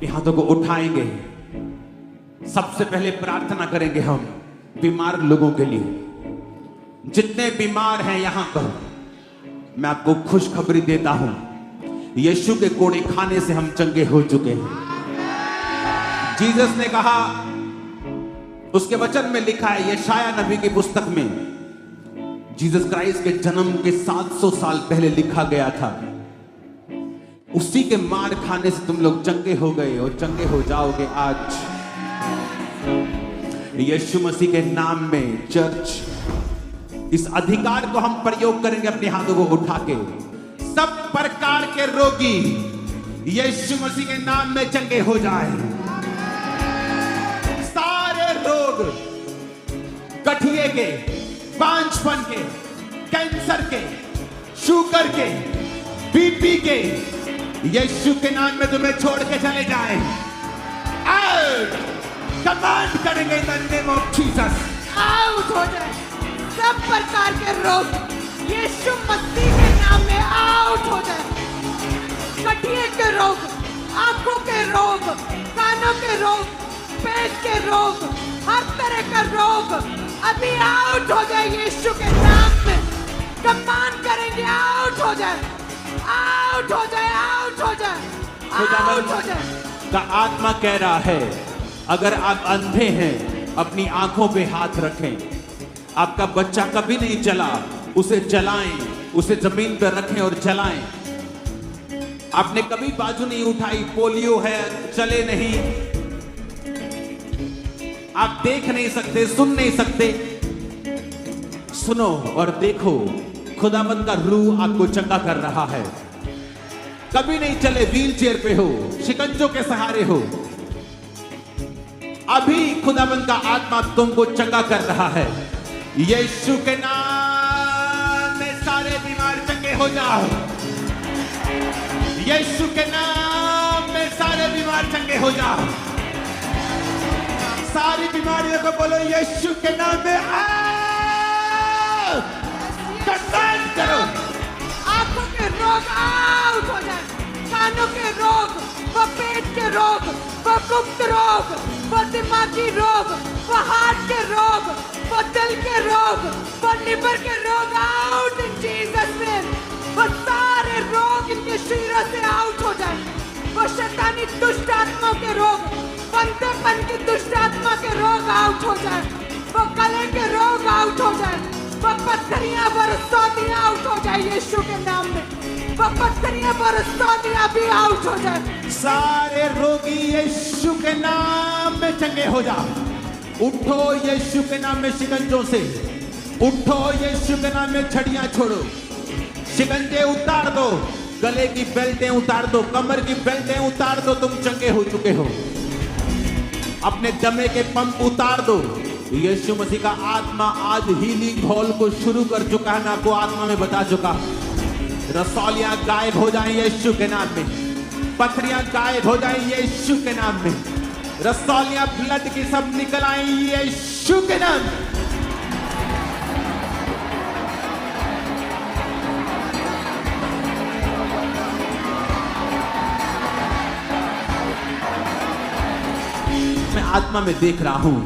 अपने हाथों को उठाएंगे, सबसे पहले प्रार्थना करेंगे हम बीमार लोगों के लिए। जितने बीमार हैं यहां पर, मैं आपको खुशखबरी देता हूं, यीशु के कोड़े खाने से हम चंगे हो चुके हैं। जीसस ने कहा, उसके वचन में लिखा है, यशाया नबी की पुस्तक में जीसस क्राइस्ट के जन्म के 700 साल पहले लिखा गया था, उसी के मार खाने से तुम लोग चंगे हो गए और चंगे हो जाओगे आज। यीशु मसीह के नाम में चर्च इस अधिकार को हम प्रयोग करेंगे, अपने हाथों को उठा के। सब प्रकार के रोगी यीशु मसीह के नाम में चंगे हो जाए। सारे रोग, गठिए के, बांझपन के, कैंसर के, शुगर के, बीपी के, यीशु के नाम में तुम्हें छोड़ के चले जाए। आउट! कमांड करेंगे इन the name of Jesus. Out हो जाए सब प्रकार के रोग यीशु मसीह के नाम में आउट हो जाए। गठिए के रोग, आंखों के रोग, कानों के रोग, पेट के रोग, हर तरह का रोग अभी आउट हो जाए यीशु के नाम में। कमांड करेंगे आउट हो जाए, आउट हो जाए, आउट हो जाए, आउट हो जाए। का आत्मा कह रहा है, अगर आप अंधे हैं अपनी आंखों पे हाथ रखें। आपका बच्चा कभी नहीं चला, उसे चलाएं, उसे जमीन पर रखें और चलाएं। आपने कभी बाजू नहीं उठाई, पोलियो है, चले नहीं, आप देख नहीं सकते, सुन नहीं सकते, सुनो और देखो, खुदावंद का रूह आपको चंगा कर रहा है। कभी नहीं चले, व्हील चेयर पे हो, शिकंजों के सहारे हो, अभी खुदावंद का आत्मा तुमको चंगा कर रहा है। यीशु के नाम में सारे बीमार चंगे हो जाओ। यीशु के नाम में सारे बीमार चंगे हो जाओ। सारी बीमारियों को बोलो यीशु के नाम में आओ। कमांड करो। आंखों के रोग आउट हो जाए, कानों के रोग, वो पेट के रोग, वो गुप्त रोग, वो दिमागी रोग, वो हार्ट के रोग, वो दिल के रोग, वो लिवर के रोग आउट इन जीसस नेम। वो सारे रोग इनके शरीरों से आउट हो जाए। वो शैतानी दुष्ट आत्मा के रोग, बंदेपन की दुष्ट आत्मा के रोग आउट हो जाए। वो गले के रोग आउट हो जाए। वो पत्थरियां बरसौतियां आउट हो जाए यीशु के नाम में। वो पत्थरियां बरसौतियां भी आउट हो जाए। सारे रोगी यीशु के नाम में चंगे हो जाओ। उठो यीशु के नाम में शिकंजों से, उठो यीशु के नाम में छड़ियां छोड़ो, शिकंजे उतार दो, गले की बेल्टें उतार दो, कमर की बेल्टें उतार दो, तुम चंगे हो चुके हो। अपने दमे के पंप उतार दो। यीशु मसीह का आत्मा आज हीलिंग हॉल को शुरू कर चुका है, मैं आपको आत्मा में बता चुका। रसौलियां गायब हो जाएं यीशु के नाम में, पथरियां गायब हो जाएं यीशु के नाम में, रसौलियां ब्लड की सब निकल आए यीशु के नाम में। मैं आत्मा में देख रहा हूं,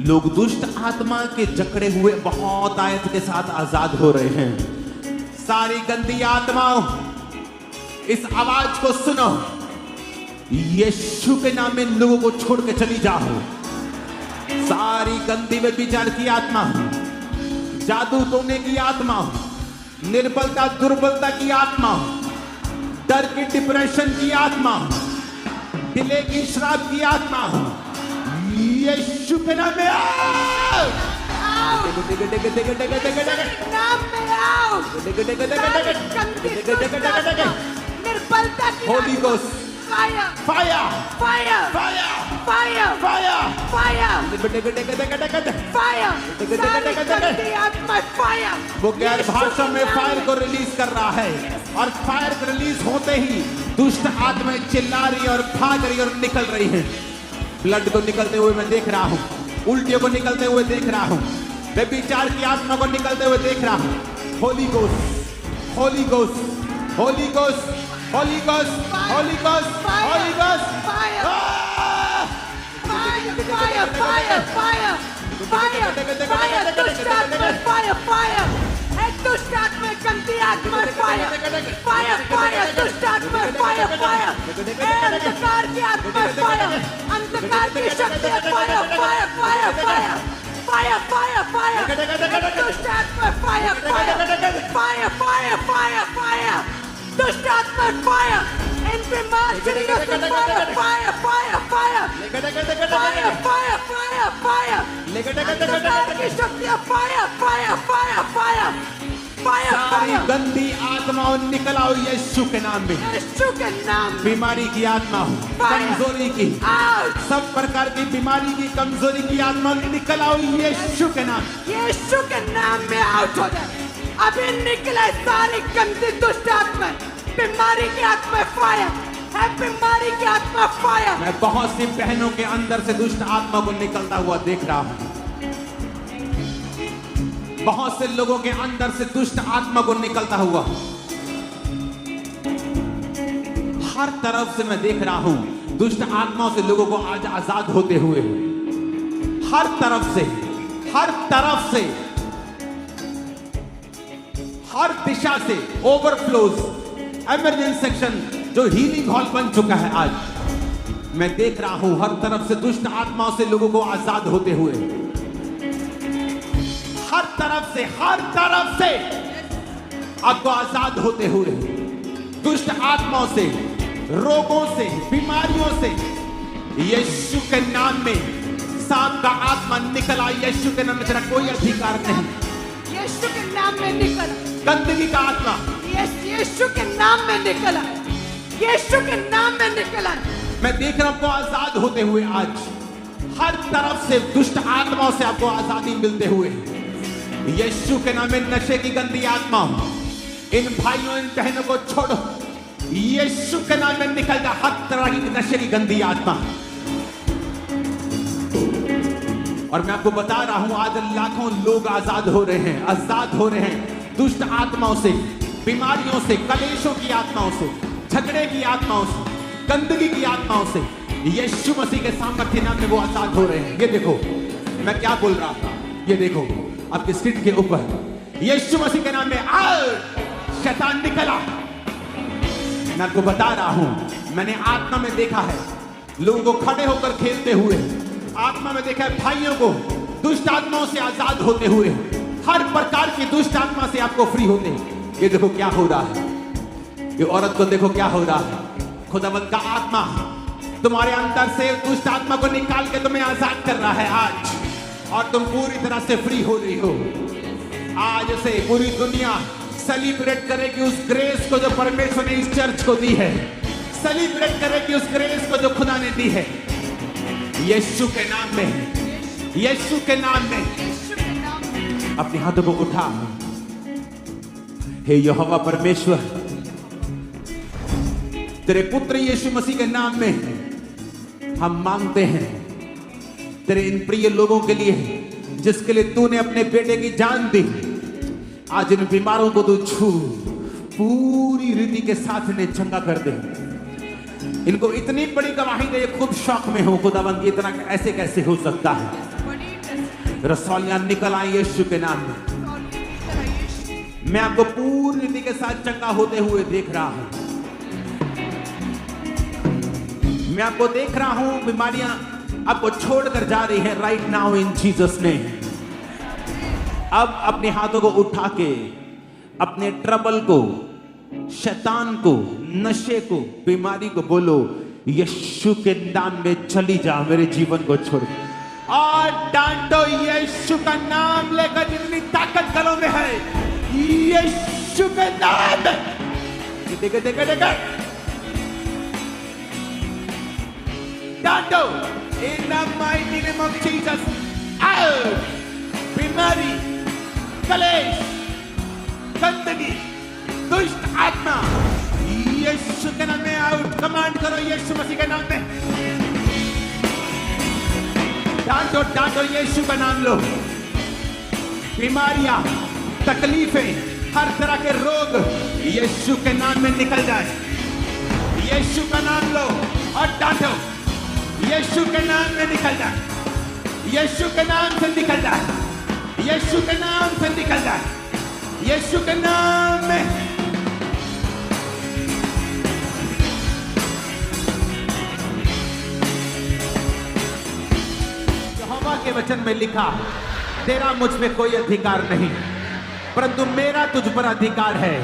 लोग दुष्ट आत्मा के जकड़े हुए बहुत आयत के साथ आजाद हो रहे हैं। सारी गंदी आत्माओं, इस आवाज को सुनो, यीशु के नाम में लोगों को छोड़ के चली जाओ। सारी गंदी व्यभिचार की आत्मा, जादू टोने की आत्मा, निर्बलता दुर्बलता की आत्मा, डर की डिप्रेशन की आत्मा, दिले की श्राप की आत्मा, यीशु के नाम में आओ। निर्बलता की Holi ghost, fire, fire, fire, fire, fire, fire, fire, आत्मा फायर। वो गैर भाषा में फायर को रिलीज कर रहा है, और फायर को रिलीज होते ही दुष्ट आत्माएं चिल्ला रही और भाग रही और निकल रही हैं। ब्लड को निकलते हुए मैं देख रहा हूं, उल्टियों को निकलते हुए देख रहा हूं, व्यभिचार की आत्मा को निकलते हुए देख रहा हूं। Holi ghost, Holi ghost, Holi ghost, Holi ghost, Holi ghost, Holi ghost, fire दुष्ट आत्मा फायर फायर एक दुष्ट आत्मा गंदी आत्मा फायर फायर फायर दुष्ट आत्मा फायर फायर अंधकार की आत्मा फायर अंधकार की शक्ति fire fire fire fire fire fire fire दुष्ट आत्मा fire fire fire fire fire fire दुष्ट आत्मा फायर इन पे मार चलेगा तो fire fire fire fire fire fire fire fire अंधकार की शक्तियाँ fire fire fire fire fire सारी गंदी आत्माओं निकल आओ यीशु के नाम में। यीशु के नाम में बीमारी की आत्मा हो, कमजोरी की, आउट सब प्रकार की बीमारी की कमजोरी की आत्मा निकल आओ यीशु के नाम। यीशु के नाम में आउट हो जाए। अभी निकले सारी गंदी दुष्ट आत्मा बीमारी की आत्मा फायर है बीमारी की आत्मा फायर। मैं बहुत सी बहनों के अंदर से दुष्ट आत्मा को निकलता हुआ देख रहा हूं। बहुत से लोगों के अंदर से दुष्ट आत्मा को निकलता हुआ हर तरफ से मैं देख रहा हूं। दुष्ट आत्माओं से लोगों को आज आजाद होते हुए हर तरफ से हर दिशा से ओवरफ्लोज इमरजेंसी सेक्शन जो हीलिंग हॉल बन चुका है आज मैं देख रहा हूं। हर तरफ से दुष्ट आत्माओं से लोगों को आजाद होते हुए हर तरफ से आपको आजाद होते हुए दुष्ट आत्माओं से रोगों से बीमारियों से यीशु के नाम में सांप का आत्मा निकला। यीशु के नाम में तेरा कोई अधिकार नहीं। यीशु के नाम में निकला गंदगी का आत्मा यीशु के नाम में निकला यीशु के नाम में निकला। मैं देख रहा हूं आपको आजाद होते हुए आज हर तरफ से दुष्ट आत्माओं से आपको आजादी मिलते हुए यीशु के नाम में नशे की गंदी आत्मा इन भाइयों इन बहनों को छोड़ो। यीशु के नाम में निकल जा हर तरह की नशे की गंदी आत्मा। और मैं आपको बता रहा हूं आज लाखों लोग आजाद हो रहे हैं दुष्ट आत्माओं से, बीमारियों से, कलेशों की आत्माओं से, झगड़े की आत्माओं से, गंदगी की आत्माओं से यीशु मसीह के सामर्थ्य नाम में वो आजाद हो रहे हैं। ये देखो मैं क्या बोल रहा था, ये देखो आपके स्क्रीन के ऊपर यीशु मसीह के नाम में शैतान निकला। मैं आपको बता रहा हूं मैंने आत्मा में देखा है लोगों को खड़े होकर खेलते हुए, आत्मा में देखा है भाइयों को दुष्ट आत्माओं से आजाद होते हुए, हर प्रकार की दुष्ट आत्मा से आपको फ्री होते। ये देखो क्या हो रहा है, ये औरत को देखो क्या हो रहा है। खुदावंद का आत्मा तुम्हारे अंदर से दुष्ट आत्मा को निकाल के तुम्हें आजाद कर रहा है आज, और तुम पूरी तरह से फ्री हो रही हो। आज से पूरी दुनिया सेलिब्रेट करेगी उस ग्रेस को जो परमेश्वर ने इस चर्च को दी है, सेलिब्रेट करेगी उस ग्रेस को जो खुदा ने दी है। यीशु के नाम में, यीशु के नाम में अपने हाथों को उठा। हे यहोवा परमेश्वर, तेरे पुत्र यीशु मसीह के नाम में हम मांगते हैं तेरे इन प्रिय लोगों के लिए जिसके लिए तूने अपने बेटे की जान दी। आज इन बीमारों को तू छू पूरी रीति के साथ इन्हें चंगा कर दे। इनको इतनी बड़ी गवाही दे, खुद शौक में हो खुदावंद, इतना ऐसे कैसे हो सकता है। रसौलियां निकल आए यीशु के नाम में। मैं आपको पूरी रीति के साथ चंगा होते हुए देख रहा हूं। मैं आपको देख रहा हूं बीमारियां आपको छोड़कर जा रही है right now in Jesus name. अब अपने हाथों को उठा के अपने ट्रबल को, शैतान को, नशे को, बीमारी को बोलो यीशु के नाम में चली जा, मेरे जीवन को छोड़। और डांटो यीशु का नाम लेकर जितनी ताकत गलों में है, यीशु के नाम में। देखो डांटो in the mighty name of Jesus। out बीमारी, कलेश, गंदगी, दुष्ट आत्मा यीशु के नाम में आउट। कमांड करो यीशु मसीह के नाम में। डांटो यीशु का नाम लो। बीमारियां, तकलीफें, हर तरह के रोग यीशु के नाम में निकल जाए। यीशु का नाम लो और डांटो। यीशु के नाम में निकल जाए, यीशु के नाम से निकल जाए। यीशु के नाम से निकल जा, यीशु के नाम में। यहोवा के वचन में लिखा, तेरा मुझ में कोई अधिकार नहीं, परंतु मेरा तुझ पर अधिकार है,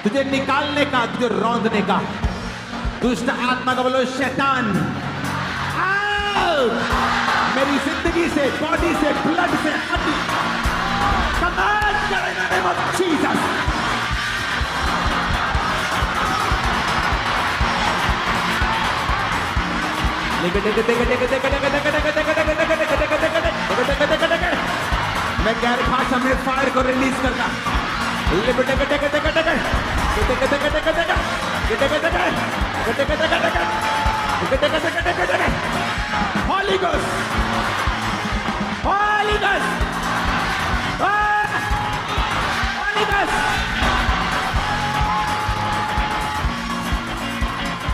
तुझे निकालने का, तुझे रौंदने का। दुष्ट आत्मा का बोलो, शैतान आउट मेरी जिंदगी से, बॉडी से, ब्लड से हटी। कमांड कर इन द नेम ऑफ जीसस। मैं गैर भाषा में फायर को रिलीज करता। Holy Ghost, Holy Ghost, Holy Ghost,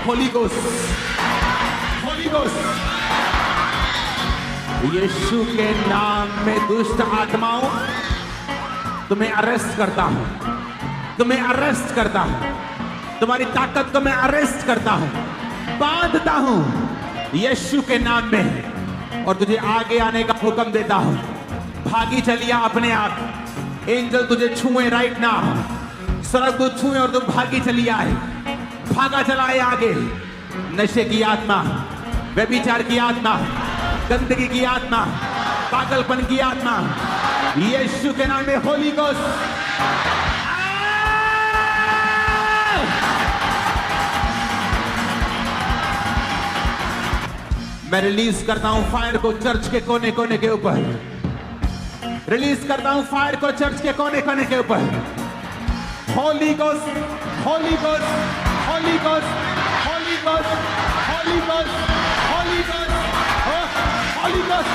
Holy Ghost, Holy Ghost। यीशु के नाम में दुष्ट आत्माओं, तुम्हें अरेस्ट करता हूं, तुम्हें अरेस्ट करता हूं, तुम्हारी ताकत को मैं अरेस्ट करता हूं, बांधता हूं यीशु के नाम में, और तुझे आगे आने का हुक्म देता हूं। भागी चलिए अपने आप। एंजल तुझे छुए राइट नाउ, स्वर्गदूत छुए और तुम भागी चली आए, भागा चलाए आगे। नशे की आत्मा, व्यभिचार की आत्मा, गंदगी की आत्मा, पागलपन की आत्मा, यीशु के नाम में होली गोस्ट मैं रिलीज करता हूं फायर को चर्च के कोने कोने के ऊपर। रिलीज करता हूं फायर को चर्च के कोने कोने के ऊपर। Holi ghost, Holi ghost, Holi ghost, Holi ghost, Holi ghost, Holi ghost, Holi ghost.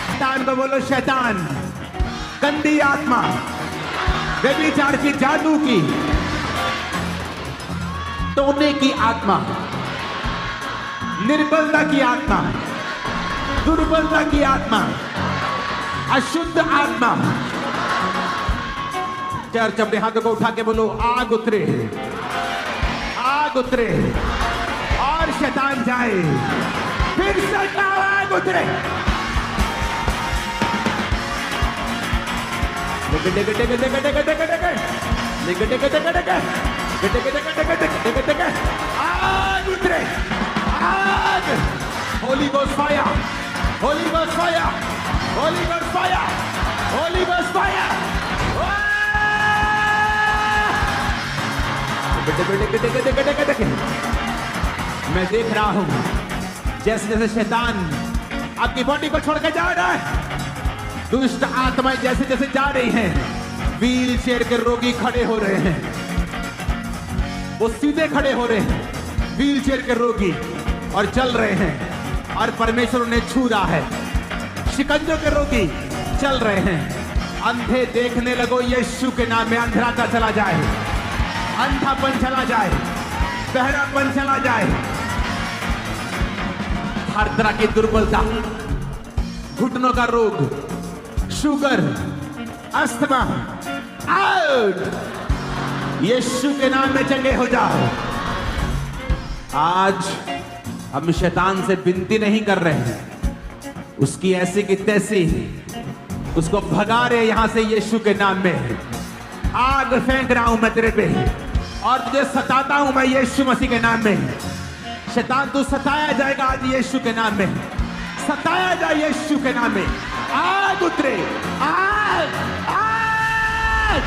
शैतान को बोलो, शैतान, गंदी आत्मा, व्यभिचार की, जादू की, टोने की आत्मा, निर्बलता की आत्मा, दुर्बलता की आत्मा, अशुद्ध आत्मा। चर्च अपने हाथों को उठा के बोलो, आग उतरे, आग उतरे, और शैतान जाए। फिर से आग उतरे। आग उतरे, आग। Holi ghost fire, Holi ghost fire, Holi ghost fire, Holi ghost fire. मैं देख रहा हूं जैसे जैसे शैतान आपकी बॉडी को छोड़ के जा रहा है, दुष्ट आत्माएं जैसे जैसे जा रही हैं, व्हील चेयर के रोगी खड़े हो रहे हैं, वो सीधे खड़े हो रहे हैं, व्हील चेयर के रोगी, और चल रहे हैं, और परमेश्वर उन्हें छू रहा है। शिकंजों के रोगी चल रहे हैं। अंधे देखने लगो, यीशु के नाम में अंधराता चला जाए, अंधापन चला जाए, बहरापन चला जाए, हर तरह की दुर्बलता, घुटनों का रोग, शुगर, अस्थमा, आउट। यीशु के नाम में चंगे हो जाओ। आज हम शैतान से विनती नहीं कर रहे हैं, उसकी ऐसी की तैसी उसको भगा रहे यहां से यीशु के नाम में। आग फेंक रहा हूं मैं तेरे पे, और तुझे सताता हूं मैं यीशु मसीह के नाम में। शैतान तू सताया जाएगा आज यीशु के नाम में, सताया जाए यीशु के नाम में। आग उतरे, आग, आग।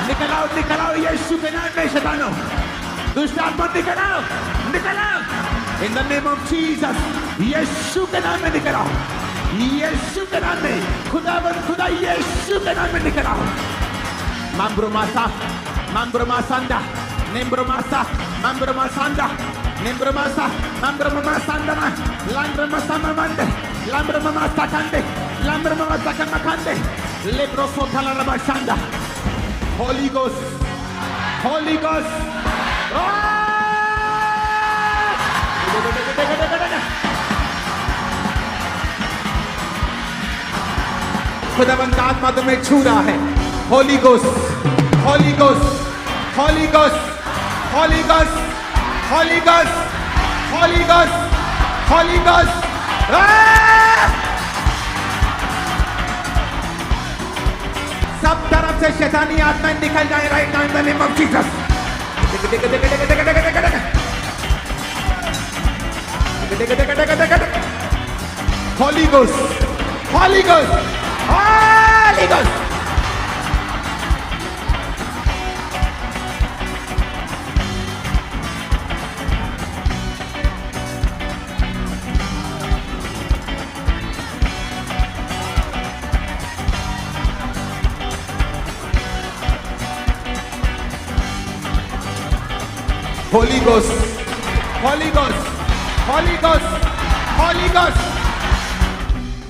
निकल आओ, निकल आओ यीशु के नाम में शैतानों, दुष्ट आत्मा निकल आओ, निकल आओ, In the name of Jesus, यीशु के नाम में निकल आओ, यीशु के नाम में, खुदा यीशु के नाम में निकल आओ। Mambromasa, Mambromasa, Nembromasa, Mambromasa, Nembromasa, Mambromasa, Lambromasa Mamande, Lambromasa Kande, Lambromasa Kamakande, Leproso Talarabashanda. Holy Ghost, Holy Ghost. खुदावंद आत्मा तुम्हें छू रहा है। Holy Ghost, Holy Ghost, Holy Ghost, Holy Ghost, Holy Ghost, Holy Ghost, Holy Ghost. सब तरफ से शैतानी आत्माएं निकल जाए right now in the name of Jesus. Holy Ghost, Holy Ghost, Holy Ghost. Holy Ghost, Holy Ghost, Holy Ghost, Holy Ghost.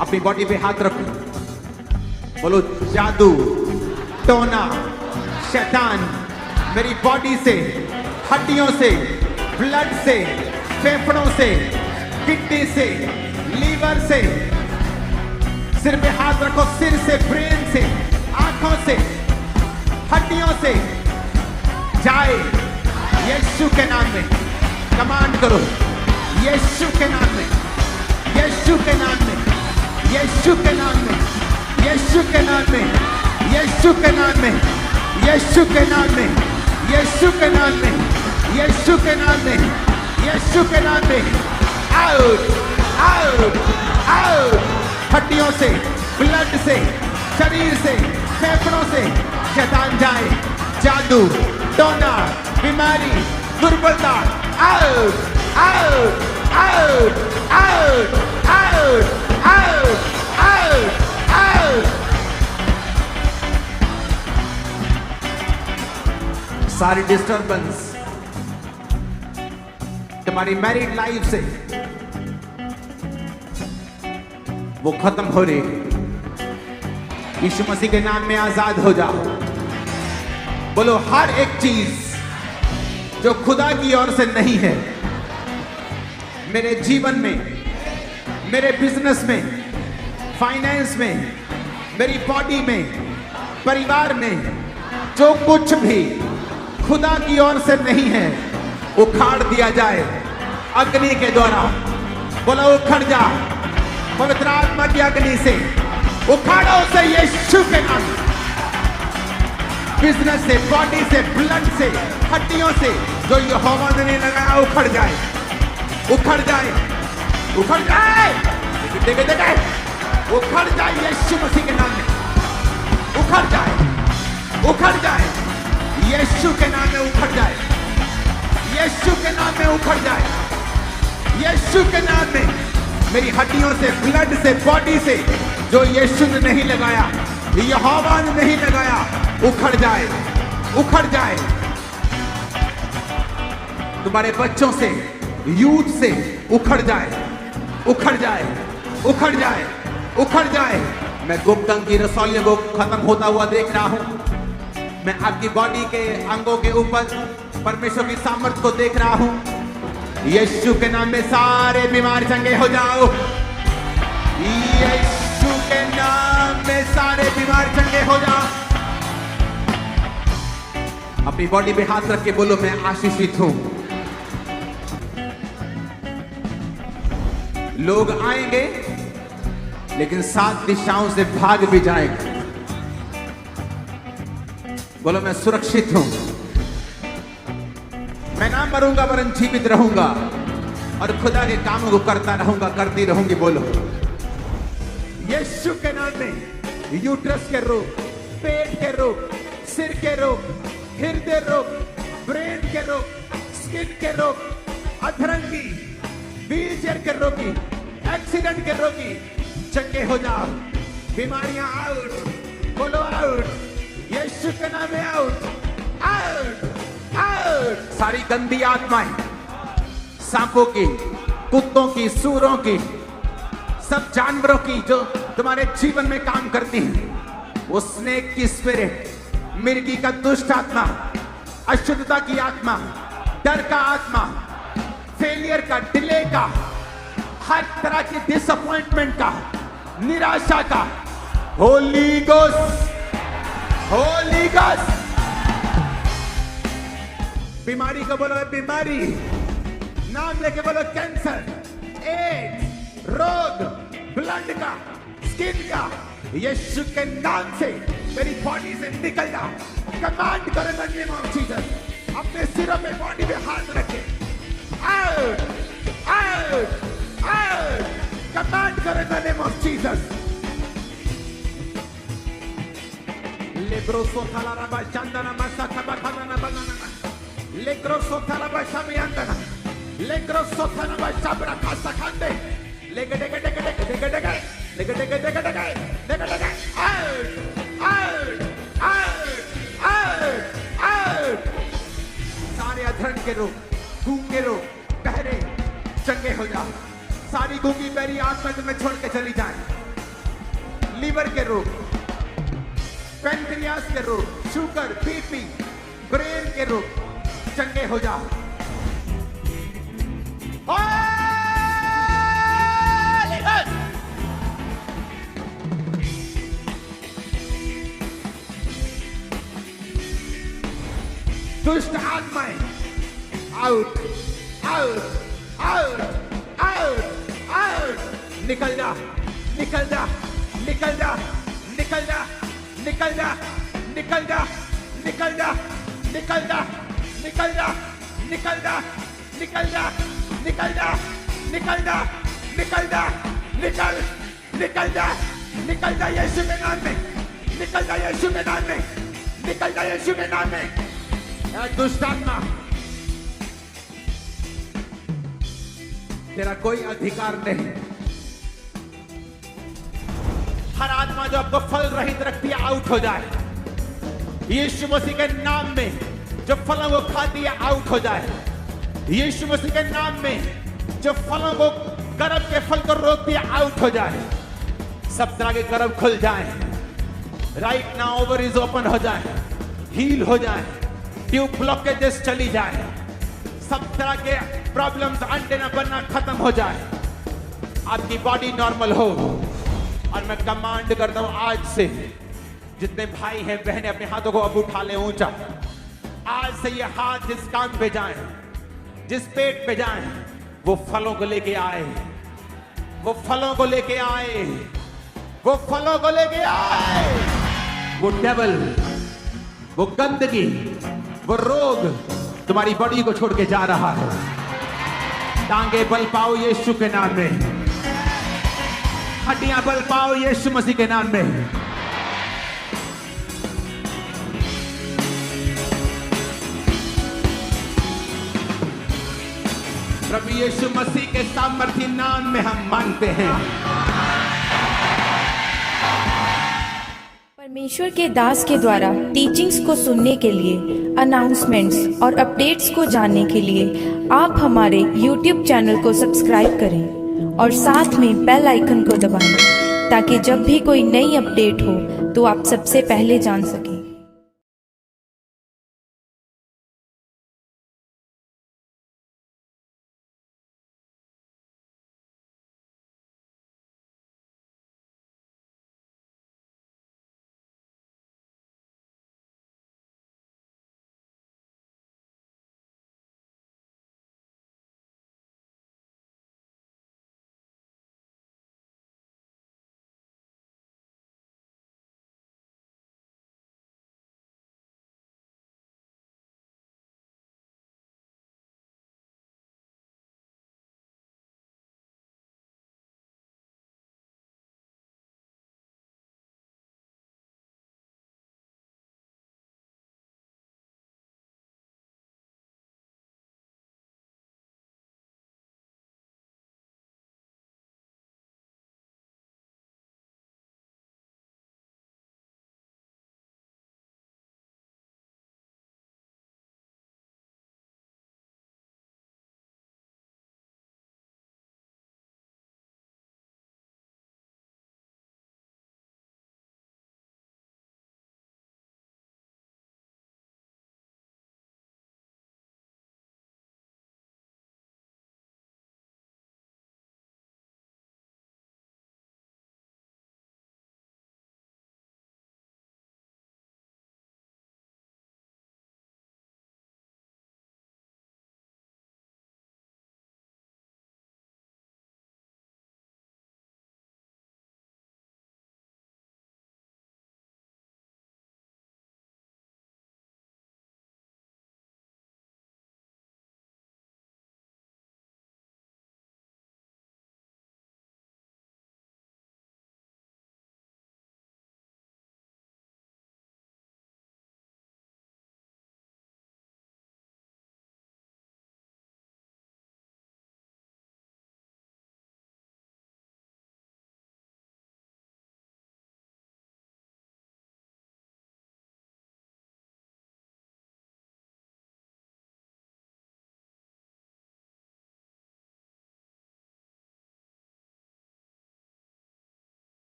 अपनी body पे हाथ रखो, बोलो जादू, टोना, शैतान मेरी बॉडी से, हड्डियों से, ब्लड से, फेफड़ों से, किडनी से, लीवर से, सिर पे हाथ रखो, सिर से, ब्रेन से, आंखों से, हड्डियों से जाए यीशु के नाम में। कमांड करो यीशु के नाम में, यीशु के नाम में, यीशु के नाम में, यीशु के नाम में, यीशु के नाम में, यीशु के नाम में, यीशु के नाम में, यीशु के नाम में, यीशु के नाम में। Out, out, out. हड्डियों से, ब्लड से, शरीर से, फेफड़ों से शैतान जाए। जादू, टोना, बीमारी, दुर्बलता, out, out, out, out, out, out, out, out. सारी डिस्टर्बेंस तुम्हारी मैरिड लाइफ से वो खत्म हो रही। यीशु मसीह के नाम में आजाद हो जाओ। बोलो हर एक चीज जो खुदा की ओर से नहीं है मेरे जीवन में, मेरे बिजनेस में, फाइनेंस में, मेरी बॉडी में, परिवार में, जो कुछ भी खुदा की ओर से नहीं है उखाड़ दिया जाए अग्नि के द्वारा। बोलो उखड़ जा पवित्र आत्मा की अग्नि से, उखाड़ो उसे यीशु के नाम। बिजनेस से, बॉडी से, ब्लड से, हड्डियों से जो यहोवा ने नहीं लगाया उखड़ जाए, उखड़ जाए, उखड़ जाए, देखे देखे उखड़ जाए यीशु मसीह के नाम में। उखड़ जाए, उखड़ जाए यीशु के नाम में, उखड़ जाए यीशु के नाम में, उखड़ जाए यीशु के नाम में। मेरी हड्डियों से, ब्लड से, बॉडी से जो यीशु ने नहीं लगाया, यहोवा ने नहीं लगाया, उखड़ जाए, उखड़ जाए। तुम्हारे बच्चों से, यूथ से उखड़ जाए, उखड़ जाए, उखड़ जाए, उखड़ जाए। मैं गुप्त अंग की रसौलियों को खत्म होता हुआ देख रहा हूं। मैं आपकी बॉडी के अंगों के ऊपर परमेश्वर की सामर्थ्य को देख रहा हूं। यीशु के नाम में सारे बीमार चंगे हो जाओ। यीशु के नाम में सारे बीमार चंगे हो जाओ। अपनी बॉडी पे हाथ रख के बोलो मैं आशीषित हूं। लोग आएंगे लेकिन 7 दिशाओं से भाग भी जाएंगे। बोलो मैं सुरक्षित हूं। मैं ना मरूंगा वरन जीवित रहूंगा और खुदा के कामों को करता रहूंगा, करती रहूंगी। बोलो यीशु के नाम में यूट्रस के रोग, पेट के रोग, सिर के रोग, हृदय रोग, ब्रेन के रोग, स्किन के रोग, अधरंगी, व्हील चेयर के रोगी, एक्सीडेंट के रोगी, चंगे हो जाओ। बीमारियां आउट, बोलो आउट, यीशु के नाम में आउट, आउट, आउट। सारी गंदी आत्माएं, सांपों की, कुत्तों की, सूरों की, सब जानवरों की जो तुम्हारे जीवन में काम करती हैं, वो स्नेक की स्पिरिट, मिर्गी का दुष्ट आत्मा, अशुद्धता की आत्मा, डर का आत्मा, फेलियर का, डिले का, हर तरह की डिसअपॉइंटमेंट का, निराशा का, होली गोस्ट, होली गोस्ट। बीमारी को बोलो बीमारी, नाम लेके बोलो कैंसर, एड्स, रोग, ब्लड का, स्किन का, यीशु के नाम से मेरी बॉडी से निकल जाओ। कमांड करो in the name of Jesus. अपने सिरों पे, बॉडी पे हाथ रखे, आउट, आउट, आउट। कमांड करो in the name of Jesus. लेग्रोसो थाला रबा चंदना मसा कबा खाना बनाना, लेग्रोसो थाला बशा में अंदना, लेग्रोसो थाला बशा बड़ा खासा खांदे, लेगे डेगे डेगे डेगे डेगे डेगे लेगे डेगे डेगे डेगे डेगे डेगे, out, out, out, out, out. सारे अधरण के रोग, गूंगे रोग, बहरे, चंगे हो जाओ। सारी गूंगी बहरी आत्मा तुम्हें छोड़ के चली जाए। लीवर के रोग, पेनक्रियास के रोग, शुगर, बीपी, ब्रेन के रोग, चंगे हो जाओ। दुष्ट आत्माएं out, out, out, out, out. निकल जा, निकल जा, निकल जा, निकल जा, निकल जा, निकल जा, निकल जा, निकल जा, निकल जा, निकल जा, निकल जा, निकल जा, निकल जा, निकल जा, निकल, निकल जा, निकल जा यीशु के नाम में, निकल जा यीशु के नाम में, निकल जा यीशु के नाम में। दुष्ट आत्मा, तेरा कोई अधिकार नहीं। हर आत्मा जो आपको फल रहित रखती है, आउट हो जाए। यीशु मसीह के नाम में जो फलों को खाती है, आउट हो जाए। यीशु मसीह के नाम में जो फलों को, गर्भ के फल को रोकती है, आउट हो जाए। सब तरह के गर्भ खुल जाए। राइट नाउ ओवरीज ओपन हो जाए, हील हो जाए, ट्यूब ब्लॉकेजेस चली जाए, सब तरह के प्रॉब्लम्स, अंडे न बनना खत्म हो जाए, आपकी बॉडी नॉर्मल हो। और मैं कमांड करता हूं आज से, जितने भाई हैं बहनें अपने हाथों को अब उठा ले ऊंचा। आज से ये हाथ जिस कान पे जाएं, जिस पेट पे जाएं, वो फलों को लेके आए, वो फलों को लेके आए, वो फलों को लेके आए। वो डेविल, वो गंदगी, वो रोग तुम्हारी बॉडी को छोड़ के जा रहा है। टांगे बल पाओ यीशु के नाम में, हड्डियां बल पाओ यीशु मसीह के नाम में। प्रभु यीशु मसीह के सामर्थी नाम में हम मांगते हैं। परमेश्वर के दास के द्वारा टीचिंग्स को सुनने के लिए, अनाउंसमेंट्स और अपडेट्स को जानने के लिए आप हमारे YouTube चैनल को सब्सक्राइब करें और साथ में बेल आइकन को दबाएं, ताकि जब भी कोई नई अपडेट हो तो आप सबसे पहले जान सकें।